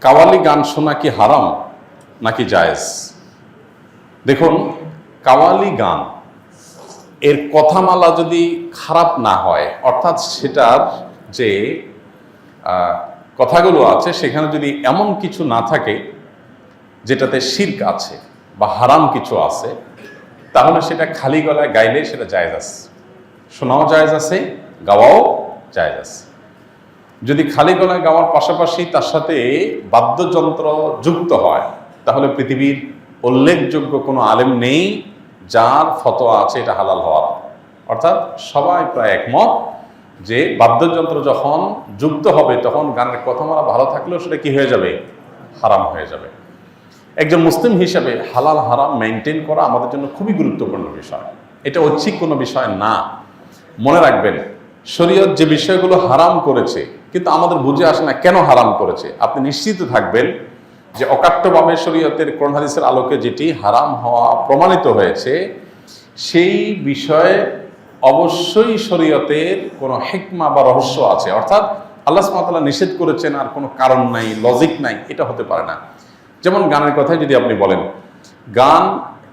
কাওয়ালি গান শোনা কি হারাম নাকি জায়েজ? দেখুন, কাওয়ালি গান এর কথামালা যদি খারাপ না হয়, অর্থাৎ সেটার যে কথাগুলো আছে সেখানে যদি এমন কিছু না থাকে যেটাতে শিরক আছে বা হারাম কিছু আছে, তাহলে সেটা খালি গলায় গাইলে সেটা জায়েজ আছে, শোনাও জায়েজ আছে, গাওয়াও জায়েজ আছে। যদি খালি গলায় গাওয়ার পাশাপাশি তার সাথে বাদ্যযন্ত্র যুক্ত হয়, তাহলে পৃথিবীর উল্লেখযোগ্য কোনো আলেম নেই যার ফতোয়া আছে এটা হালাল হওয়ার। অর্থাৎ সবাই প্রায় একমত যে বাদ্যযন্ত্র যখন যুক্ত হবে তখন গানের কথামালা ভালো থাকলেও সেটা কি হয়ে যাবে? হারাম হয়ে যাবে। একজন মুসলিম হিসাবে হালাল হারাম মেনটেন করা আমাদের জন্য খুবই গুরুত্বপূর্ণ বিষয়। এটা ঐচ্ছিক কোনো বিষয় না। মনে রাখবেন, শরীয়ত যে বিষয়গুলো হারাম করেছে কিন্তু আমাদের বুঝে আসে না কেন হারাম করেছে, আপনি নিশ্চিত থাকবেন যে অকাট্যভাবে শরীয়তের কোরআন হাদিসের আলোকে যেটি হারাম হওয়া প্রমাণিত হয়েছে সেই বিষয়ে অবশ্যই শরীয়তের কোনো হিকমা বা রহস্য আছে। অর্থাৎ আল্লাহ সুবহানাহু ওয়া তাআলা নিষেধ করেছেন আর কোনো কারণ নাই, লজিক নাই, এটা হতে পারে না। যেমন গানের কথাই যদি আপনি বলেন, গান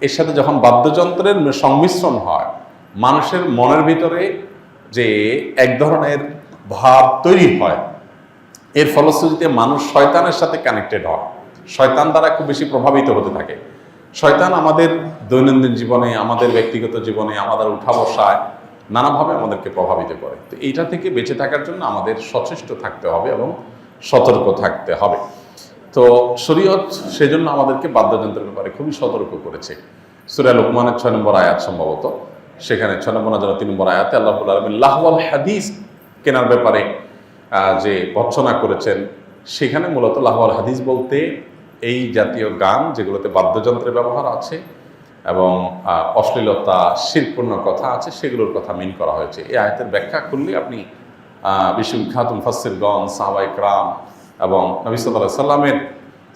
এর সাথে যখন বাদ্যযন্ত্রের সংমিশ্রণ হয়, মানুষের মনের ভিতরে যে এক ধরনের ভাব তৈরি হয়, এর ফলশ্রুতিতে মানুষ শয়তানের সাথে কানেক্টেড হয়, শয়তান দ্বারা খুব বেশি প্রভাবিত হতে থাকে। শয়তান আমাদের দৈনন্দিন জীবনে, আমাদের ব্যক্তিগত জীবনে, আমাদের উঠা বসায় নানাভাবে আমাদেরকে প্রভাবিত করে। তো এইটা থেকে বেঁচে থাকার জন্য আমাদের সচেষ্ট থাকতে হবে এবং সতর্ক থাকতে হবে। তো শরীয়ত সেজন্য আমাদেরকে বাদ্যযন্ত্রের ব্যাপারে খুবই সতর্ক করেছে। সূরা লোকমানের 6 নম্বর আয়াত সম্ভবত, সেখানে 6 নম্বর না 3 নম্বর আয়াতে আল্লাহ রাব্বুল আলামিন লাহওয়াল হাদিস কেনার ব্যাপারে যে ভর্ৎসনা করেছেন, সেখানে মূলত লাহওয়াল হাদিস বলতে এই জাতীয় গান যেগুলোতে বাদ্যযন্ত্রের ব্যবহার আছে এবং অশ্লীলতা, শিরকপূর্ণ কথা আছে, সেগুলোর কথা মিন করা হয়েছে। এই আয়াতের ব্যাখ্যা করলে আপনি বিশ্ববিখ্যাত মুফাসসিরগণ, সাহাবায়ে কেরাম এবং নবী সাল্লাল্লাহু আলাইহি সাল্লামের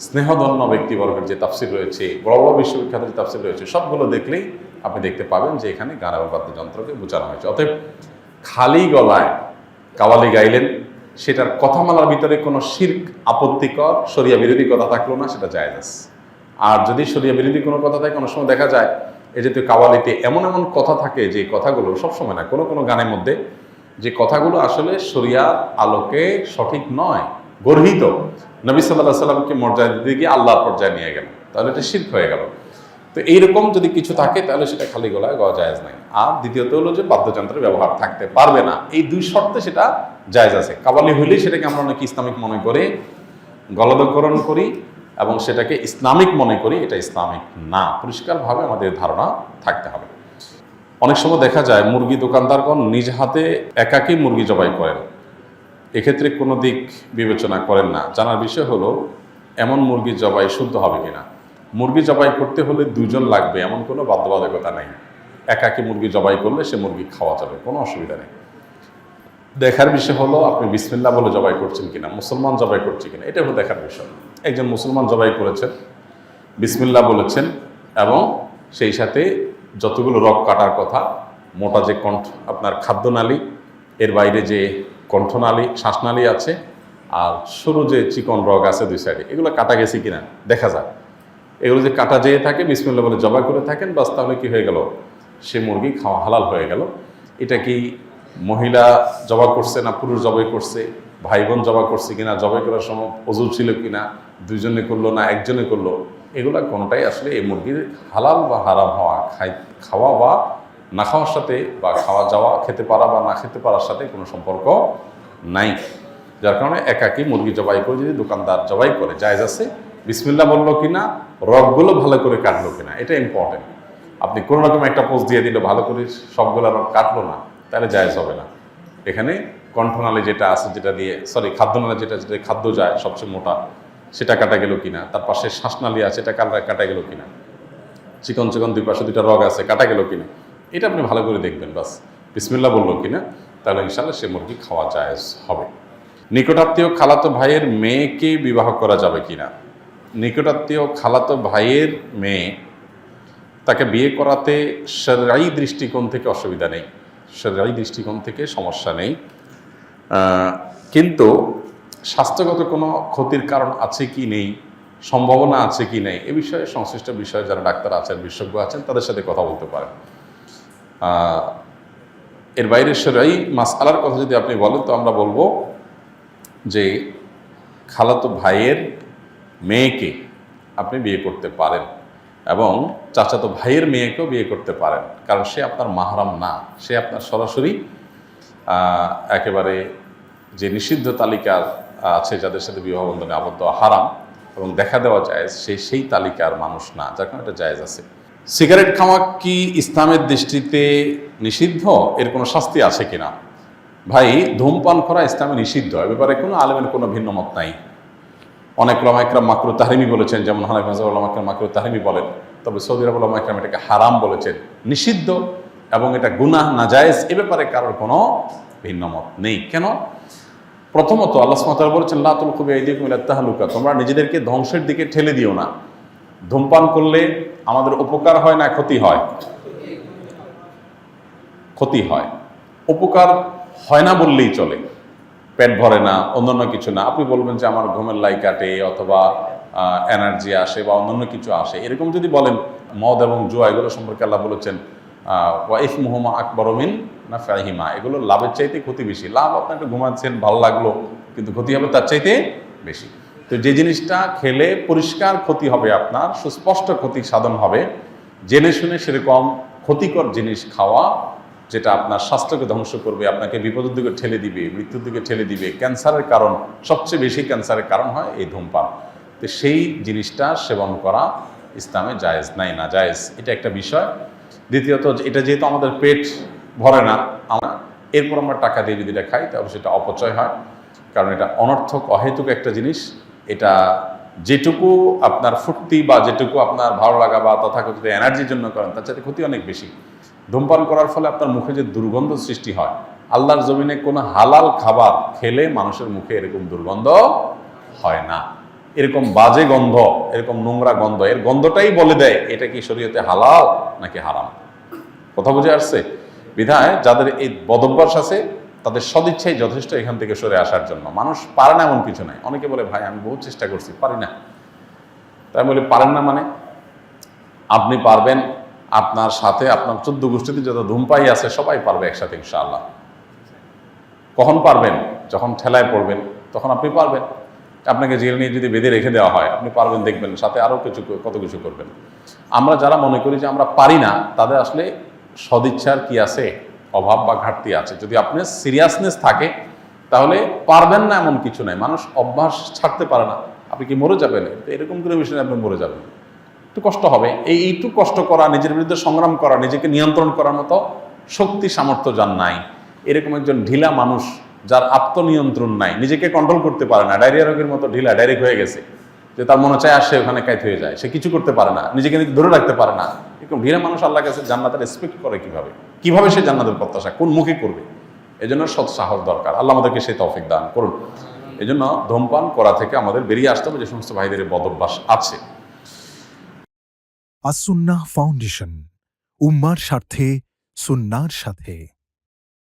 স্নেহধন্য ব্যক্তিবর্গের যে তাফসির রয়েছে, বড় বড় বিশ্ববিখ্যাত যে তাফসির রয়েছে, সবগুলো দেখলেই আপনি দেখতে পাবেন যে এখানে গান এবং বাদ্যযন্ত্রকে বোঝানো হয়েছে। অতএব খালি গলায় কাওয়ালি গাইলেন, সেটার কথামালার ভিতরে কোনো শিরক, আপত্তিকর, শরিয়া বিরোধী কথা থাকলো না, সেটা জায়েজ আছে। আর যদি শরিয়া বিরোধী কোনো কথা থাকে, কোনো সময় দেখা যায় এই জাতীয় কাওয়ালিতে এমন এমন কথা থাকে যে কথাগুলো সবসময় না, কোনো কোনো গানের মধ্যে যে কথাগুলো আসলে শরিয়ার আলোকে সঠিক নয়, গর্হিত, নবী সাল্লাল্লাহু আলাইহি সাল্লামকে মর্যাদা দিতে গিয়ে আল্লাহর পর্যায়ে নিয়ে গেল, তাহলে এটা শিরক হয়ে গেল। তো এইরকম যদি কিছু থাকে তাহলে সেটা খালি গলায় গাওয়া জায়েজ নাই। আর দ্বিতীয়ত হলো যে বাদ্যযন্ত্রের ব্যবহার থাকতে পারবে না, এই দুই শর্তে সেটা জায়েজ আছে। কাওয়ালি হইলেই সেটাকে আমরা অনেকে ইসলামিক মনে করে গলদকরণ করি এবং সেটাকে ইসলামিক মনে করি, এটা ইসলামিক না। পরিষ্কারভাবে আমাদের ধারণা থাকতে হবে। অনেক সময় দেখা যায় মুরগি দোকানদারগণ নিজ হাতে একাকী মুরগি জবাই করেন, এক্ষেত্রে কোনো দিক বিবেচনা করেন না। জানার বিষয় হলো এমন মুরগি জবাই শুদ্ধ হবে কিনা। মুরগি জবাই করতে হলে দুজন লাগবে এমন কোনো বাধ্যবাধকতা নেই। একাকী মুরগি জবাই করলে সে মুরগি খাওয়া যাবে, কোনো অসুবিধা নেই। দেখার বিষয় হলো আপনি বিসমিল্লাহ বলে জবাই করছেন কিনা, মুসলমান জবাই করছে কিনা, এটা হলো দেখার বিষয়। একজন মুসলমান জবাই করেছেন, বিসমিল্লাহ বলেছেন এবং সেই সাথে যতগুলো রগ কাটার কথা, মোটা যে আপনার খাদ্যনালী, এর বাইরে যে কণ্ঠনালী, শ্বাসনালী আছে, আর সরু যে চিকন রগ আছে দুই সাইডে, এগুলো কাটা গেছে কিনা দেখা যায়। এগুলো যে কাটা যেয়ে থাকে, বিসমিল্লাহ বলে জবাই করে থাকেন, বাস তাহলে কি হয়ে গেল, সে মুরগি খাওয়া হালাল হয়ে গেল। এটা কি মহিলা জবাই করছে না পুরুষ জবাই করছে, ভাই বোন জবাই করছে কিনা, জবাই করার সময় ওযু ছিল কিনা, দুইজনে করলো না একজনে করলো, এগুলা কোনোটাই আসলে এই মুরগির হালাল বা হারাম হওয়া, খাওয়া বা না খাওয়ার সাথে, বা খাওয়া যাওয়া, খেতে পারা বা না খেতে পারার সাথে কোনো সম্পর্ক নাই। যার কারণে একাকী মুরগি জবাই করে যদি দোকানদার জবাই করে, জায়েজ আছে। বিসমিল্লাহ বললো কিনা, রগগুলো ভালো করে কাটলো কিনা, এটা ইম্পর্টেন্ট। আপনি কোনো রকম একটা পোস্ট দিয়ে দিল, ভালো করে সবগুলো রগ কাটলো না, তাহলে জায়েজ হবে না। এখানে কণ্ঠনালী যেটা আছে, যেটা দিয়ে খাদ্যনালী যেটা খাদ্য যায় সবচেয়ে মোটা, সেটা কাটা গেল কিনা, তার পাশে শ্বাসনালী আছে, এটা কাটা গেল কিনা, চিকন চিকন দুই পাশে দুইটা রগ আছে, কাটা গেল কিনা, এটা আপনি ভালো করে দেখবেন। বাস বিসমিল্লাহ বললো কিনা, তাহলে ইনশাআল্লাহ সে মুরগি খাওয়া জায়েজ হবে। নিকটাত্মীয় খালাতো ভাইয়ের মেয়েকে বিবাহ করা যাবে কিনা। নিকটাত্মীয় খালাতো ভাইয়ের মেয়ে, তাকে বিয়ে করাতে শরঈ দৃষ্টিকোণ থেকে অসুবিধা নেই, শরঈ দৃষ্টিকোণ থেকে সমস্যা নেই, কিন্তু স্বাস্থ্যগত কোনো ক্ষতির কারণ আছে কি নেই, সম্ভাবনা আছে কি নেই, এ বিষয়ে সংশ্লিষ্ট বিষয়ে যারা ডাক্তার আছেন, বিশেষজ্ঞ আছেন, তাদের সাথে কথা বলতে পারেন। এর বাইরে সেরাই মাসআলার কথা যদি আপনি বলেন, তো আমরা বলবো যে খালাতো ভাইয়ের মেয়েকে আপনি বিয়ে করতে পারেন এবং চাচাতো ভাইয়ের মেয়েকেও বিয়ে করতে পারেন, কারণ সে আপনার মাহরাম না, সে আপনার সরাসরি একেবারে যে নিষিদ্ধ তালিকার আছে যাদের সাথে বিবাহ বন্ধনে আবদ্ধ হারাম এবং দেখা দেওয়া জায়েজ, সেই তালিকার মানুষ না, যার কারণে এটা জায়েজ আছে। সিগারেট খাওয়া কি ইসলামের দৃষ্টিতে নিষিদ্ধ? এর কোনো শাস্তি আছে কিনা? ভাই, ধূমপান করা ইসলামে নিষিদ্ধ, এ ব্যাপারে কোনো আলেমের কোনো ভিন্ন মত নাই। অনেক ওলামা ইকরাম মাকরুহ তাহরিমি বলেছেন, যেমন হানাফি মাযহাবের ওলামা ইকরাম মাকরুহ তাহরিমি বলেন, তবে সৌদি আরবের ওলামা ইকরাম এটাকে হারাম বলেছেন, নিষিদ্ধ এবং এটা গুনাহ নাজায়েজ, এ ব্যাপারে কারোর কোনো ভিন্ন মত নেই। কেন? প্রথমত আল্লাহ সুবহানাহু ওয়া তাআলা বলেছেন, লা তুলকু বিআইদিকুম ইলা তাহলুকা, তোমরা নিজেদেরকে ধ্বংসের দিকে ঠেলে দিও না। ধূমপান করলে আমাদের উপকার হয় না ক্ষতি হয়? ক্ষতি হয়। উপকার হয় না বললেই চলে, পেট ভরে না, অন্যান্য কিছু না। আপনি বলবেন যে আমার ঘুমের লাই কাটে অথবা এনার্জি আসে বা অন্যান্য কিছু আসে, এরকম যদি বলেন, মদ এবং জুয়া এগুলো সম্পর্কে আল্লাহ বলেছেন ওয়াইফ মুহম্মা আকবর মিন নাফাহিমা, এগুলো লাভের চাইতে ক্ষতি বেশি। লাভ আপনি একটু ঘুমাচ্ছেন, ভালো লাগলো, কিন্তু ক্ষতি হবে তার চাইতে বেশি। তো যে জিনিসটা খেলে পরিষ্কার ক্ষতি হবে, আপনার সুস্পষ্ট ক্ষতি সাধন হবে, জেনে শুনে সেরকম ক্ষতিকর জিনিস খাওয়া, যেটা আপনার স্বাস্থ্যকে ধ্বংস করবে, আপনাকে বিপদের দিকে ঠেলে দিবে, মৃত্যুর দিকে ঠেলে দিবে, ক্যান্সারের কারণ, সবচেয়ে বেশি ক্যান্সারের কারণ হয় এই ধূমপান। তো সেই জিনিসটা সেবন করা ইসলামে জায়েজ নাই, না জায়েজ, এটা একটা বিষয়। দ্বিতীয়ত, এটা যেহেতু আমাদের পেট ভরে না, এরপর আমরা টাকা দিয়ে যদি এটা খাই, তাহলে সেটা অপচয় হয়, কারণ এটা অনর্থক অহেতুক একটা জিনিস। এটা যেটুকু আপনার ফুর্তি বা যেটুকু আপনার ভালো লাগা বা তথাকথিত এনার্জির জন্য করেন, তার চাইতে ক্ষতি অনেক বেশি। ধূমপান করার ফলে আপনার মুখে যে দুর্গন্ধ সৃষ্টি হয়, আল্লাহর জমিনে কোনো হালাল খাবার খেলে মানুষের মুখে এরকম দুর্গন্ধ হয় না। এরকম বাজে গন্ধ, এরকম নোংরা গন্ধ, এর গন্ধটাই বলে দেয় এটা কি শরীয়তে হালাল নাকি হারাম। কথা বুঝে আসছে? বিধায় যাদের এই বদভ্যাস আছে, তাদের সদিচ্ছাই যথেষ্ট এখান থেকে সরে আসার জন্য। মানুষ পারে না এমন কিছু নাই। অনেকে বলে, ভাই আমি বহু চেষ্টা করছি, পারি না। তাই বলে পারেন না মানে? আপনি পারবেন, আপনার সাথে আপনার 14 গোষ্ঠীতে যত ধূমপাই আছে সবাই পারবে একসাথে ইনশাআল্লাহ। কখন পারবেন? যখন ঠেলায় পড়বেন, তখন আপনি পারবেন। আপনাকে জেল নিয়ে যদি বেঁধে রেখে দেওয়া হয়, আপনি পারবেন, দেখবেন সাথে আরও কত কিছু করবেন। আমরা যারা মনে করি যে আমরা পারি না, তাদের আসলে সদিচ্ছার কি আছে, অভাব বা ঘাটতি আছে। যদি আপনার সিরিয়াসনেস থাকে, তাহলে পারবেন না এমন কিছু নাই। মানুষ অভ্যাস ছাড়তে পারে না। আপনি কি মরে যাবেন? এরকম করে বিষয়ে আপনি মরে যাবেন, একটু কষ্ট হবে। এইটুকু কষ্ট করা, নিজের বিরুদ্ধে সংগ্রাম করা, নিজেকে নিয়ন্ত্রণ করার মতো শক্তি সামর্থ্য যার নাই, এরকম একজন ঢিলা মানুষ, যার আত্মনিয়ন্ত্রণ নাই, নিজেকে কন্ট্রোল করতে পারে না, ডায়রিয়া রোগের মতো ঢিলা, ডাইরেক্ট হয়ে গেছে, যে তার মনে চায় আসে ওখানে কাইত হয়ে যায়, সে কিছু করতে পারে না, নিজেকে ধরে রাখতে পারে না, এরকম ঢিলা মানুষ আল্লাহর কাছে জান্নাতের এক্সপেক্ট করে কিভাবে সে জান্নাতের প্রত্যাশা কোন মুখে করবে? এজন্য সৎ সাহস দরকার। আল্লাহ আমাদেরকে সেই তৌফিক দান করুন। এজন্য ধূমপান করা থেকে আমাদের বেরিয়ে আসতে হবে, যে সমস্ত ভাইদের বদভ্যাস আছে। আস-সুন্নাহ ফাউন্ডেশন, উম্মার স্বার্থে সুন্নাহর সাথে।